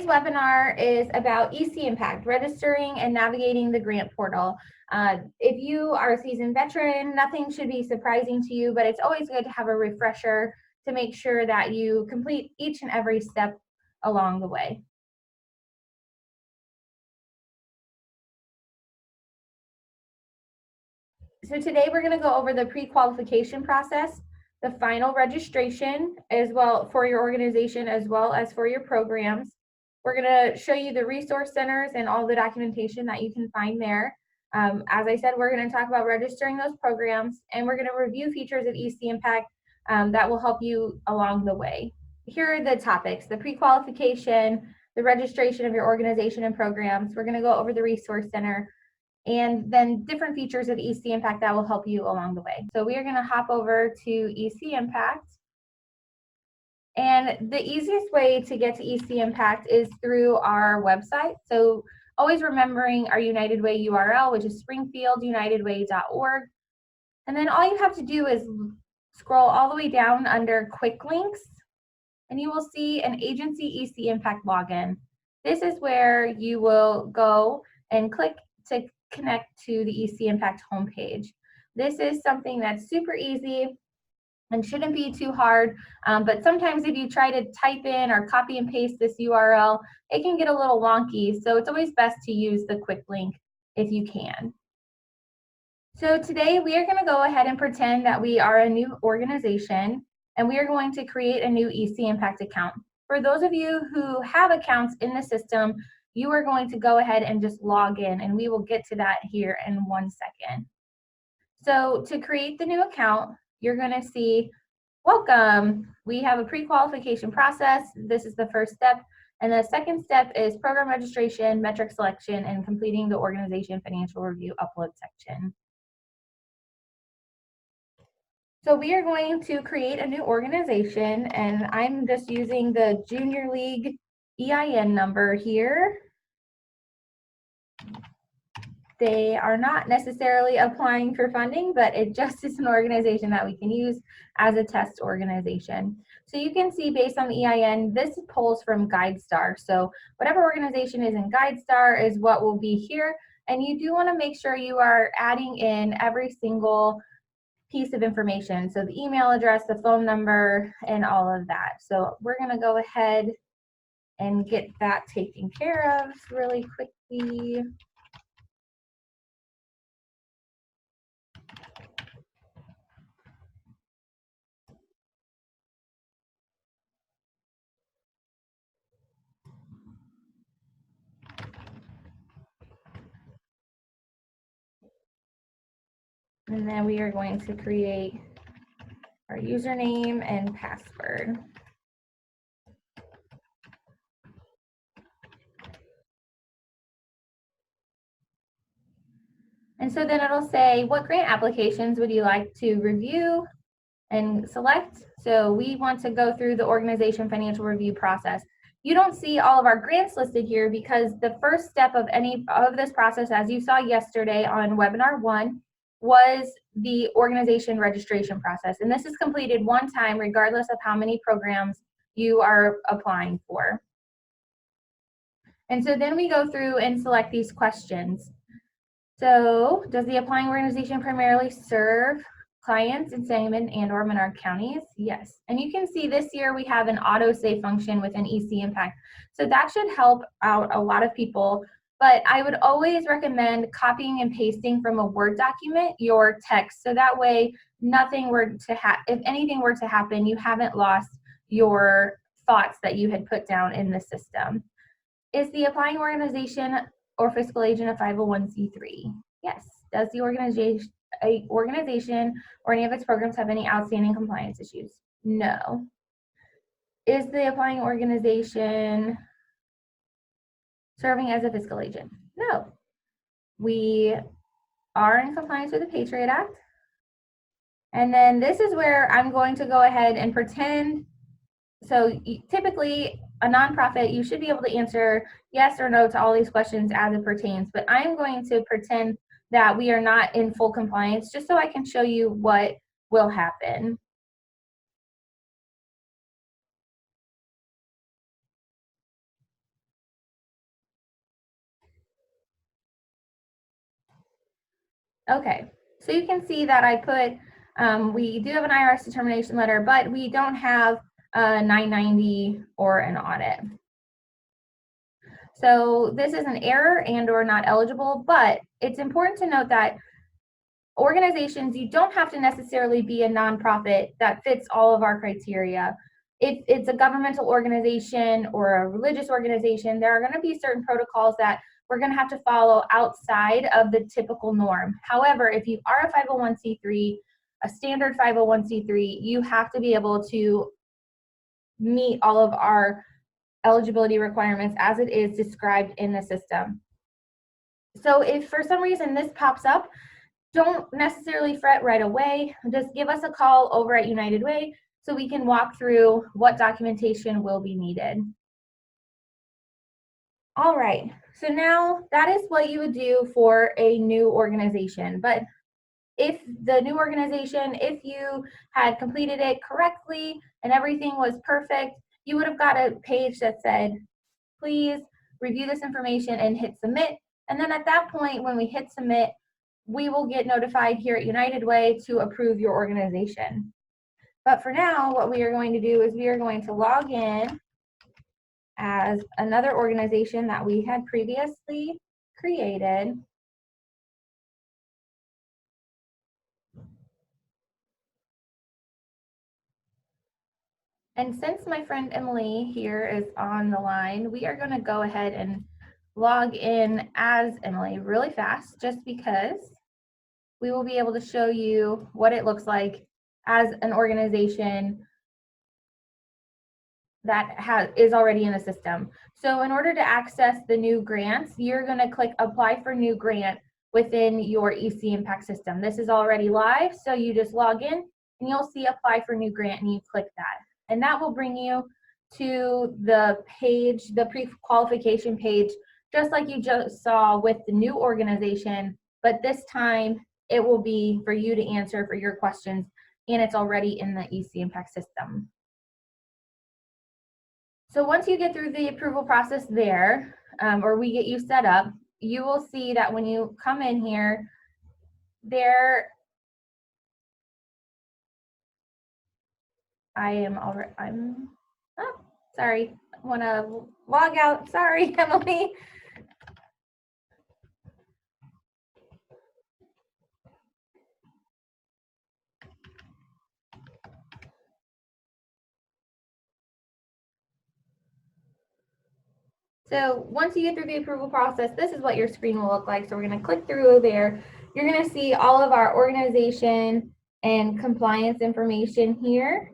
today's webinar is about eCimpact, registering and navigating the grant portal. If you are a seasoned veteran, nothing should be surprising to you, but it's always good to have a refresher to make sure that you complete each and every step along the way. So today we're going to go over the pre-qualification process, the final registration as well for your organization as well as for your programs. We're going to show you the resource centers and all the documentation that you can find there. As I said, we're going to talk about registering those programs, and we're going to review features of eCimpact that will help you along the way. Here are the topics: the pre-qualification, the registration of your organization and programs. We're going to go over the resource center, and then different features of eCimpact that will help you along the way. So we are going to hop over to eCimpact. And the easiest way to get to eCimpact is through our website. So always remembering our United Way URL, which is springfieldunitedway.org. And then all you have to do is scroll all the way down under quick links, and you will see an agency eCimpact login. This is where you will go and click to connect to the eCimpact homepage. This is something that's super easy and shouldn't be too hard, but sometimes if you try to type in or copy and paste this URL, it can get a little wonky, so it's always best to use the quick link if you can. So today we are going to go ahead and pretend that we are a new organization, and we are going to create a new eCimpact account. For those of you who have accounts in the system, you are going to go ahead and just log in, and we will get to that here in 1 second. So to create the new account, you're going to see, welcome. We have a pre-qualification process. This is the first step. And the second step is program registration, metric selection, and completing the organization financial review upload section. So we are going to create a new organization, and I'm just using the Junior League EIN number here. They are not necessarily applying for funding, but it just is an organization that we can use as a test organization. So you can see based on the EIN, this pulls from GuideStar. So whatever organization is in GuideStar is what will be here. And you do want to make sure you are adding in every single piece of information. So the email address, the phone number, and all of that. So we're going to go ahead and get that taken care of really quickly. And then we are going to create our username and password. And so then it'll say, what grant applications would you like to review and select? So we want to go through the organization financial review process. You don't see all of our grants listed here because the first step of any of this process, as you saw yesterday on webinar 1, was the organization registration process. And this is completed one time regardless of how many programs you are applying for. And so then we go through and select these questions. So does the applying organization primarily serve clients in Sangamon and or Menard counties? Yes. And you can see this year we have an autosave function within eCimpact. So that should help out a lot of people. But I would always recommend copying and pasting from a Word document your text. So that way nothing were to if anything were to happen, you haven't lost your thoughts that you had put down in the system. Is the applying organization or fiscal agent a 501c3? Yes. Does the organization or any of its programs have any outstanding compliance issues? No. Is the applying organization serving as a fiscal agent? No. We are in compliance with the Patriot Act. And then this is where I'm going to go ahead and pretend. So typically a nonprofit, you should be able to answer yes or no to all these questions as it pertains, but I'm going to pretend that we are not in full compliance just so I can show you what will happen. Okay, so you can see that I put, we do have an IRS determination letter, but we don't have a 990 or an audit. So this is an error and or not eligible, but it's important to note that organizations, you don't have to necessarily be a nonprofit that fits all of our criteria. If it's a governmental organization or a religious organization, there are going to be certain protocols that we're going to have to follow outside of the typical norm. However, if you are a 501c3, a standard 501c3, you have to be able to meet all of our eligibility requirements as it is described in the system. So if for some reason this pops up, don't necessarily fret right away. Just give us a call over at United Way so we can walk through what documentation will be needed. All right, so now that is what you would do for a new organization. But if the new organization, if you had completed it correctly and everything was perfect, you would have got a page that said, please review this information and hit submit. And then at that point, when we hit submit, we will get notified here at United Way to approve your organization. But for now, what we are going to do is we are going to log in as another organization that we had previously created. And since my friend Emily here is on the line, we are going to go ahead and log in as Emily really fast, just because we will be able to show you what it looks like as an organization that is already in the system. So in order to access the new grants, you're going to click apply for new grant within your eCimpact system. This is already live, so you just log in and you'll see apply for new grant and you click that. And that will bring you to the page, the pre-qualification page, just like you just saw with the new organization, but this time it will be for you to answer for your questions, and it's already in the eCimpact system. So once you get through the approval process there, or we get you set up, you will see that when you come in here, sorry, I want to log out. Sorry, Emily. So once you get through the approval process, this is what your screen will look like. So we're going to click through there. You're going to see all of our organization and compliance information here,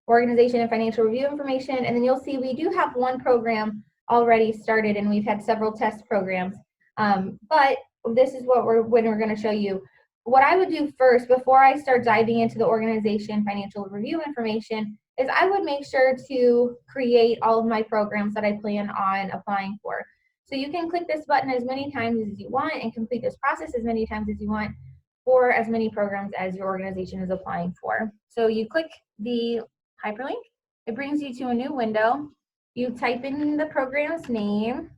organization and financial review information, and then you'll see we do have one program already started, and we've had several test programs. But this is what we're going to show you. What I would do first before I start diving into the organization financial review information is I would make sure to create all of my programs that I plan on applying for. So you can click this button as many times as you want and complete this process as many times as you want for as many programs as your organization is applying for. So you click the hyperlink, it brings you to a new window. You type in the program's name,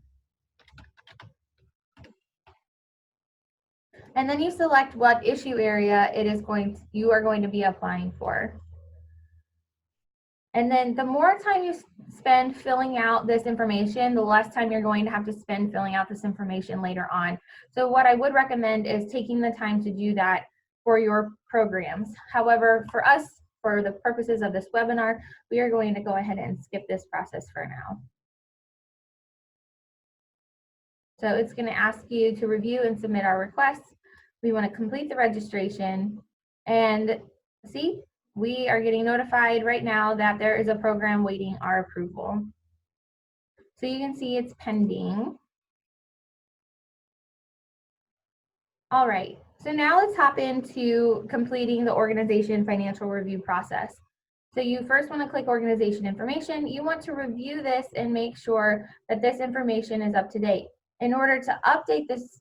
and then you select what issue area you are going to be applying for. And then the more time you spend filling out this information, the less time you're going to have to spend filling out this information later on. So what I would recommend is taking the time to do that for your programs. However, for us, for the purposes of this webinar, we are going to go ahead and skip this process for now. So it's going to ask you to review and submit our requests. We want to complete the registration, and see, we are getting notified right now that there is a program waiting our approval. So you can see it's pending. All right, so now let's hop into completing the organization financial review process. So you first want to click organization information. You want to review this and make sure that this information is up to date. In order to update this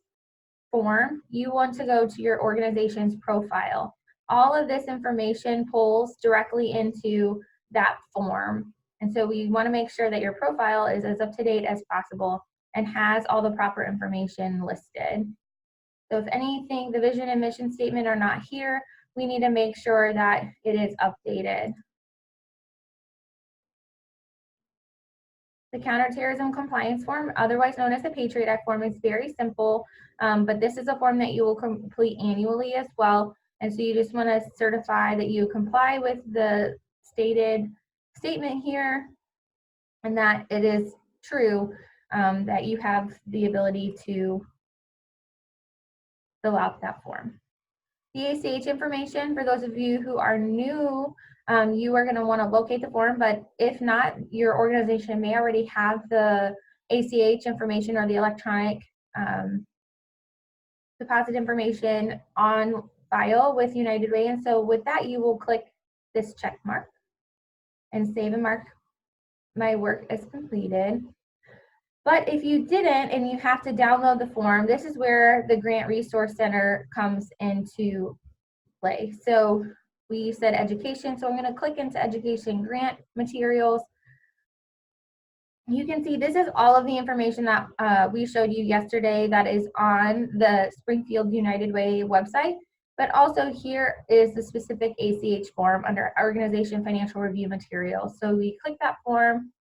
form, you want to go to your organization's profile. All of this information pulls directly into that form. And so we want to make sure that your profile is as up to date as possible and has all the proper information listed. So if anything, the vision and mission statement are not here, we need to make sure that it is updated. The counterterrorism compliance form, otherwise known as the Patriot Act form, is very simple, but this is a form that you will complete annually as well. And so you just want to certify that you comply with the stated statement here and that it is true, that you have the ability to fill out that form. The ACH information, for those of you who are new, you are going to want to locate the form, but if not, your organization may already have the ACH information or the electronic deposit information on file with United Way. And so with that, you will click this check mark and save and mark my work as completed. But if you didn't and you have to download the form, this is where the Grant Resource Center comes into play. So we said education, so I'm going to click into education grant materials. You can see this is all of the information that we showed you yesterday that is on the Springfield United Way website, but also here is the specific ACH form under Organization Financial Review Materials. So we click that form,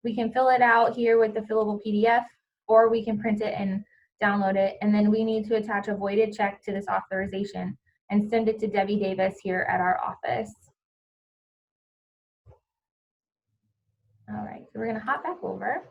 we can fill it out here with the fillable PDF, or we can print it and download it, and then we need to attach a voided check to this authorization and send it to Debbie Davis here at our office. All right, so we're gonna hop back over.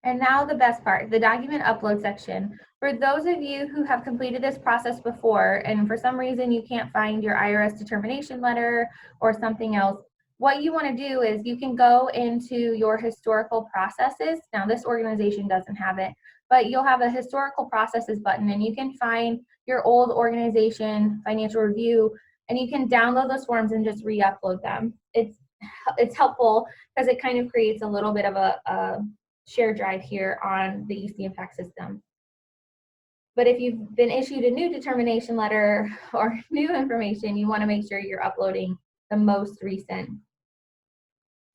And now the best part, the document upload section. For those of you who have completed this process before, and for some reason you can't find your IRS determination letter or something else, what you wanna do is you can go into your historical processes. Now this organization doesn't have it, but you'll have a historical processes button and you can find your old organization financial review and you can download those forms and just re-upload them. It's helpful because it kind of creates a little bit of a share drive here on the eCimpact system. But if you've been issued a new determination letter or new information, you want to make sure you're uploading the most recent.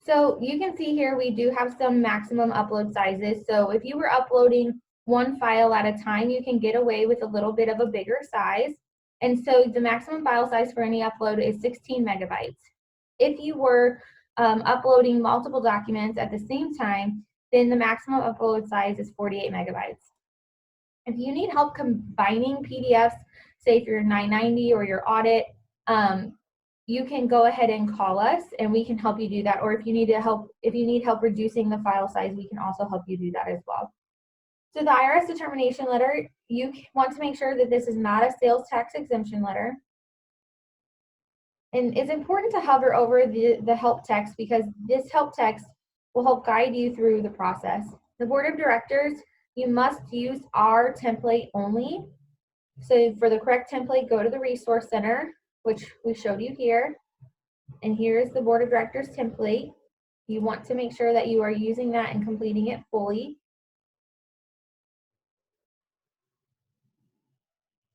So you can see here we do have some maximum upload sizes. So if you were uploading one file at a time, you can get away with a little bit of a bigger size. And so the maximum file size for any upload is 16 megabytes. If you were uploading multiple documents at the same time, then the maximum upload size is 48 megabytes. If you need help combining PDFs, say for your 990 or your audit, you can go ahead and call us and we can help you do that. Or if you need help reducing the file size, we can also help you do that as well. So the IRS determination letter, you want to make sure that this is not a sales tax exemption letter. And it's important to hover over the help text because this help text will help guide you through the process. The board of directors, you must use our template only. So for the correct template, go to the Resource Center, which we showed you here. And here's the board of directors template. You want to make sure that you are using that and completing it fully.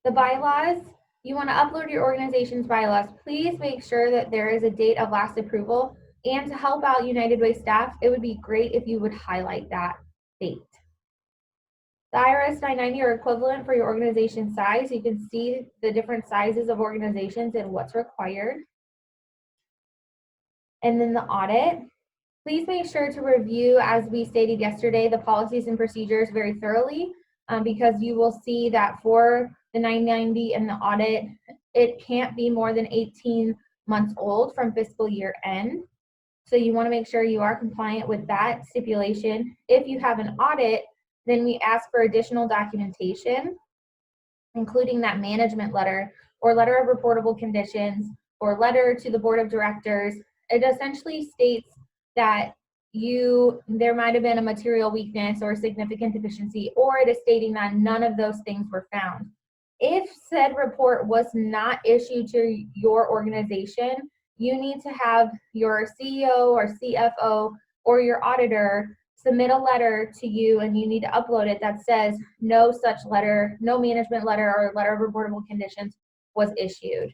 The bylaws, you want to upload your organization's bylaws. Please make sure that there is a date of last approval. And to help out United Way staff, it would be great if you would highlight that date. The IRS 990 are equivalent for your organization size. You can see the different sizes of organizations and what's required. And then the audit. Please make sure to review, as we stated yesterday, the policies and procedures very thoroughly because you will see that for the 990 and the audit, it can't be more than 18 months old from fiscal year end. So you want to make sure you are compliant with that stipulation. If you have an audit, then we ask for additional documentation, including that management letter or letter of reportable conditions or letter to the board of directors. It essentially states that there might have been a material weakness or significant deficiency, or it is stating that none of those things were found. If said report was not issued to your organization, you need to have your CEO or CFO or your auditor submit a letter to you, and you need to upload it that says no such letter, no management letter or letter of reportable conditions was issued.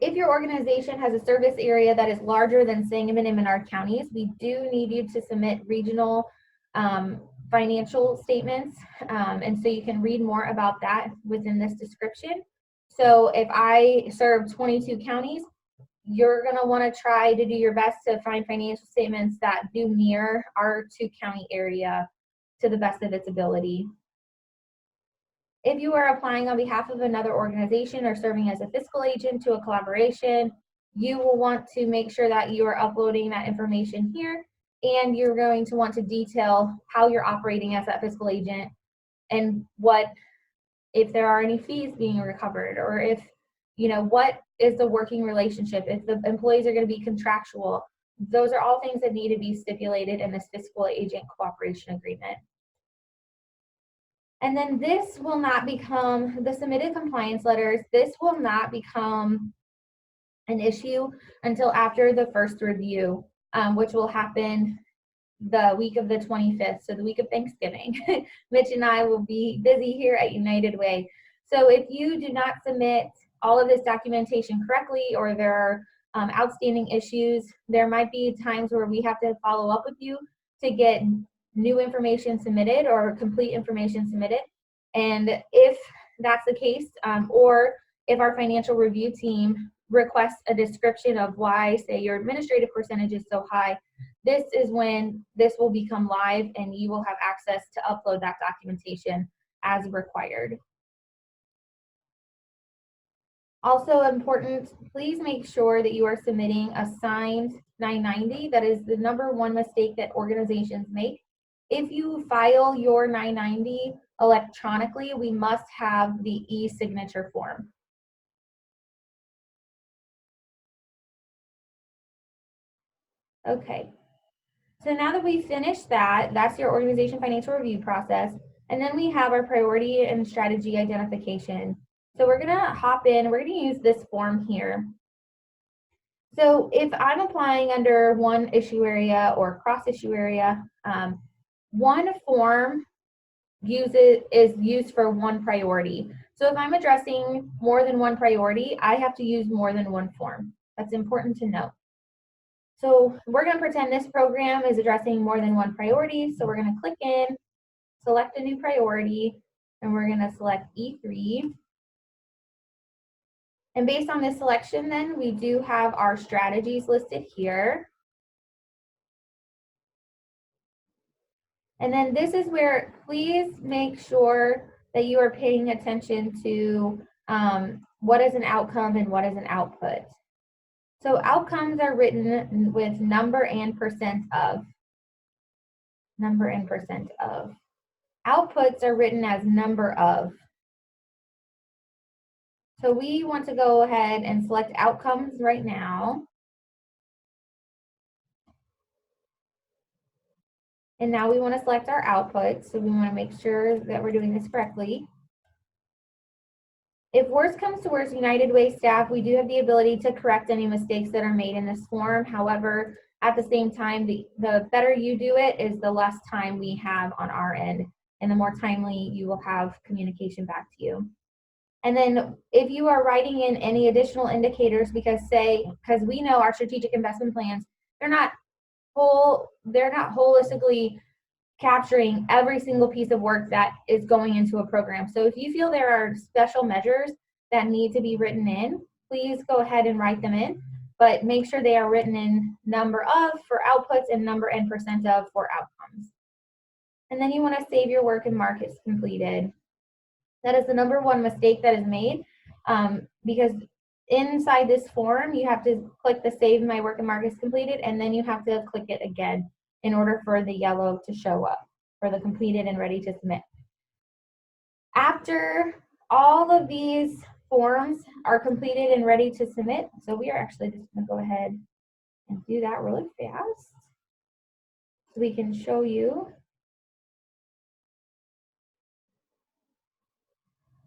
If your organization has a service area that is larger than Sangamon and Menard counties, we do need you to submit regional financial statements. And so you can read more about that within this description. So if I serve 22 counties, you're going to want to try to do your best to find financial statements that do mirror our 2-county area to the best of its ability. If you are applying on behalf of another organization or serving as a fiscal agent to a collaboration, you will want to make sure that you are uploading that information here, and you're going to want to detail how you're operating as that fiscal agent and if there are any fees being recovered, or if, what is the working relationship, if the employees are going to be contractual. Those are all things that need to be stipulated in this fiscal agent cooperation agreement. And then this will not become, the submitted compliance letters, this will not become an issue until after the first review, which will happen the week of the 25th, so the week of Thanksgiving. Mitch and I will be busy here at United Way. So if you do not submit all of this documentation correctly, or there are outstanding issues, there might be times where we have to follow up with you to get new information submitted or complete information submitted. And if that's the case, or if our financial review team requests a description of why, say, your administrative percentage is so high, this is when this will become live and you will have access to upload that documentation as required. Also important, please make sure that you are submitting a signed 990. That is the #1 mistake that organizations make. If you file your 990 electronically, we must have the e-signature form. Okay, so now that we've finished that, that's your organization financial review process. And then we have our priority and strategy identification. So we're gonna hop in, we're gonna use this form here. So if I'm applying under one issue area or cross issue area, one form is used for one priority. So if I'm addressing more than one priority, I have to use more than one form. That's important to note. So we're going to pretend this program is addressing more than one priority. So we're going to click in, select a new priority, and we're going to select E3. And based on this selection, then we do have our strategies listed here. And then this is where, please make sure that you are paying attention to what is an outcome and what is an output. So outcomes are written with number and percent of. Number and percent of. Outputs are written as number of. So we want to go ahead and select outcomes right now. And now we want to select our outputs. So we want to make sure that we're doing this correctly. If worse comes to worse, United Way staff, we do have the ability to correct any mistakes that are made in this form. However, at the same time, the better you do it is the less time we have on our end, and the more timely you will have communication back to you. And then if you are writing in any additional indicators, because we know our strategic investment plans, they're not holistically capturing every single piece of work that is going into a program. So if you feel there are special measures that need to be written in, please go ahead and write them in, but make sure they are written in number of for outputs and number and percent of for outcomes. And then you want to save your work and mark it's completed. That is the #1 mistake that is made, because inside this form, you have to click the Save My Work and Mark is Completed, and then you have to click it again in order for the yellow to show up for the completed and ready to submit. After all of these forms are completed and ready to submit, so we are actually just going to go ahead and do that really fast so we can show you.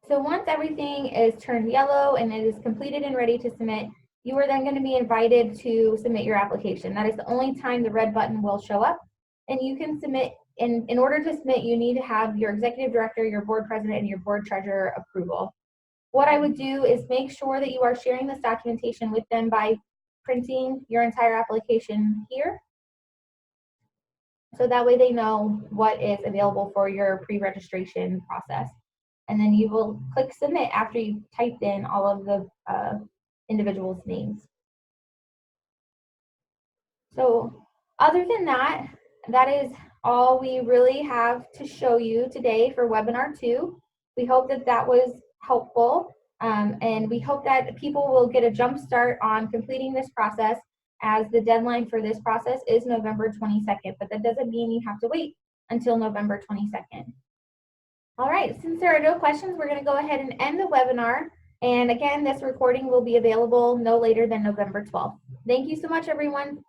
So once everything is turned yellow and it is completed and ready to submit, you are then going to be invited to submit your application. That is the only time the red button will show up. And you can submit, in order to submit, you need to have your executive director, your board president, and your board treasurer approval. what I would do is make sure that you are sharing this documentation with them by printing your entire application here. So that way they know what is available for your pre-registration process. And then you will click submit after you've typed in all of the individuals' names. So other than that, that is all we really have to show you today for webinar 2. We hope that that was helpful, and we hope that people will get a jump start on completing this process, as the deadline for this process is November 22nd, but that doesn't mean you have to wait until November 22nd. All right, since there are no questions, we're going to go ahead and end the webinar. And again, this recording will be available no later than November 12th. Thank you so much, everyone.